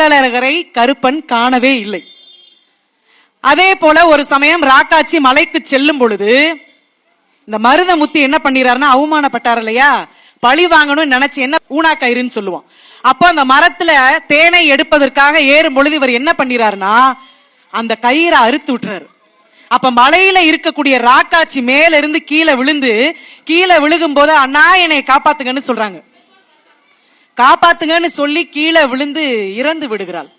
கள்ளழகரை கருப்பன் காணவே இல்லை. அதே போல ஒரு சமயம் ராக்காச்சி மலைக்கு செல்லும் பொழுது இந்த மருதமுத்து என்ன பண்ணிறாருன்னா, அவமானப்பட்டார் இல்லையா, பழி வாங்கணும்னு நினைச்சு என்ன ஊனா கயிறுன்னு சொல்லுவோம். அப்போ அந்த மரத்துல தேனை எடுப்பதற்காக ஏறும் பொழுது இவர் என்ன பண்ணிறாருன்னா, அந்த கயிறை அறுத்து விட்டுறாரு. அப்ப மலையில இருக்கக்கூடிய ராக்காச்சி மேல இருந்து கீழே விழுகும் போது அண்ணா என்னை காப்பாத்துங்கன்னு சொல்றாங்க. காப்பாத்துங்கன்னு சொல்லி கீழே விழுந்து இறந்து விடுகிறாள்.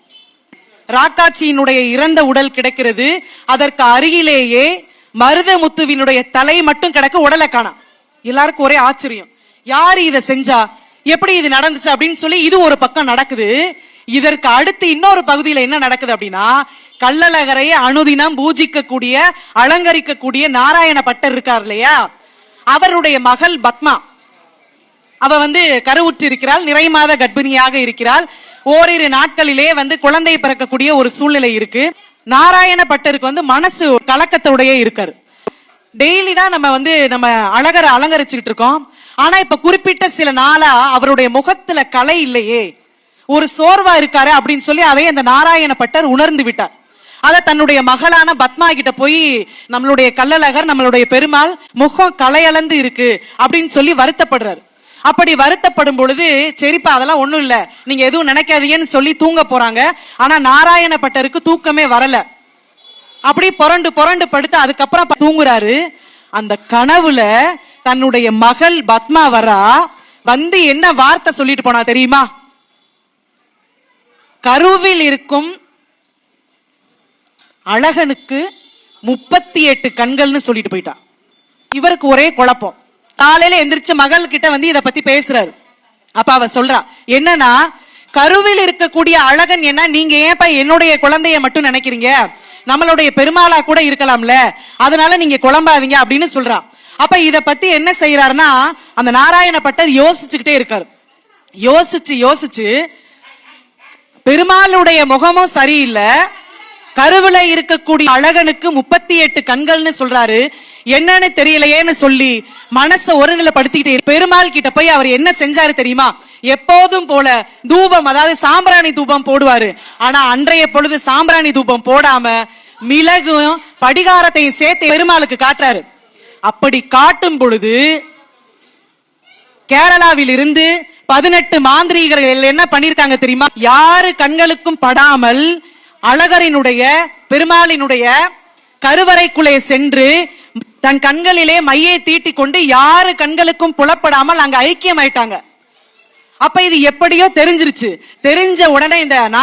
ராக்காட்சியினுடைய இறந்த உடல் கிடைக்கிறது. அதற்கு அருகிலேயே மருதமுத்துவினுடைய தலை மட்டும் கிடக்க, உடலை காணோம். எல்லாருக்கும் ஒரே ஆச்சரியம், யாரு இதை செஞ்சா, எப்படி இது நடந்துச்சு அப்படின்னு சொல்லி இது ஒரு பக்கம் நடக்குது. இதற்கு அடுத்து இன்னொரு பகுதியில என்ன நடக்குது அப்படின்னா, கள்ளழகரை அனுதினம் பூஜிக்கக்கூடிய அலங்கரிக்கக்கூடிய நாராயண பட்டர் இருக்கார் இல்லையா, அவருடைய மகள் பத்மா, அவ கருவுற்று இருக்கிறாள், நிறை மாத கர்ப்பிணியாக இருக்கிறாள். ஓரிரு நாட்களிலே குழந்தை பிறக்கக்கூடிய ஒரு சூழ்நிலை இருக்கு. நாராயண பட்டருக்கு மனசு கலக்கத்தோடைய இருக்காரு. டெய்லி தான் நம்ம அழகரை அலங்கரிச்சுக்கிட்டு இருக்கோம். ஆனா இப்ப குறிப்பிட்ட சில நாளா அவருடைய முகத்துல கலை இல்லையே, ஒரு சோர்வா இருக்காரு அப்படின்னு சொல்லி அதை அந்த நாராயண பட்டர் உணர்ந்து விட்டார். அத தன்னுடைய மகளான பத்மா கிட்ட போய், நம்மளுடைய கள்ளழகர், நம்மளுடைய பெருமாள் முகம் கலையளந்து இருக்கு அப்படின்னு சொல்லி வருத்தப்படுறாரு. அப்படி வருத்தப்படும் பொழுது, சரிப்பா அதெல்லாம் ஒண்ணும் இல்ல, நீங்க எதுவும் நினைக்காதீங்கன்னு சொல்லி தூங்க போறாங்க. ஆனா நாராயண பட்டருக்கு தூக்கமே வரல. அப்படி புரண்டு படுத்து அதுக்கப்புறம் தூங்குறாரு. அந்த கனவுல தன்னுடைய மகள் பத்மா வரா, என்ன வார்த்தை சொல்லிட்டு போனா தெரியுமா, கருவில் இருக்கும் அழகனுக்கு 38 கண்கள்னு சொல்லிட்டு போயிட்டா. இவருக்கு ஒரே குழப்பம். காலையில எந்திரிச்ச மகள் கிட்ட இத பத்தி பேசுறாரு. அப்ப அவ சொல்றா, என்னன்னா கருவில் இருக்கக்கூடிய அழகன் என்ன, நீங்க ஏன்பா என்னுடைய குழந்தைய மட்டும் நினைக்கிறீங்க, நம்மளுடைய பெருமாளா கூட இருக்கலாம்ல, அதனால நீங்க குழம்பாதீங்க அப்படின்னு சொல்றா. அப்ப இத பத்தி என்ன செய்யறாருன்னா, அந்த நாராயண பட்டர் யோசிச்சுக்கிட்டே இருக்காரு. யோசிச்சு பெருமாளுடைய முகமும் சரியில்லை, கருவில இருக்கக்கூடிய அழகனுக்கு 38 கண்கள்னு சொல்றாரு, என்னன்னு தெரியலையேன்னு சொல்லி மனசை ஒருநிலைப்படுத்திக்கிட்டு பெருமாள் கிட்ட போய் அவர் என்ன செஞ்சாரு தெரியுமா, எப்போதும் போல தூபம், அதாவது சாம்பிராணி தூபம் போடுவாரு. ஆனா அன்றைய பொழுது சாம்பிராணி தூபம் போடாம மிளகும் படிகாரத்தையும் சேர்த்து பெருமாளுக்கு காட்டுறாரு. அப்படி காட்டும் பொழுது கேரளாவில் இருந்து 18 மாந்திரீகர்கள் என்ன பண்ணிருக்காங்க தெரியுமா, யாரு கண்களுக்கும் படாமல் அழகரினுடைய பெருமாளினுடைய கருவறைக்குள்ளே சென்று தன் கண்களிலே மையை தீட்டிக் கொண்டு யாரு கண்களுக்கும் புலப்படாமல் அங்க ஐக்கியம் ஆயிட்டாங்க. அப்ப இது எப்படியோ தெரிஞ்சிருச்சு. தெரிஞ்ச உடனே இந்த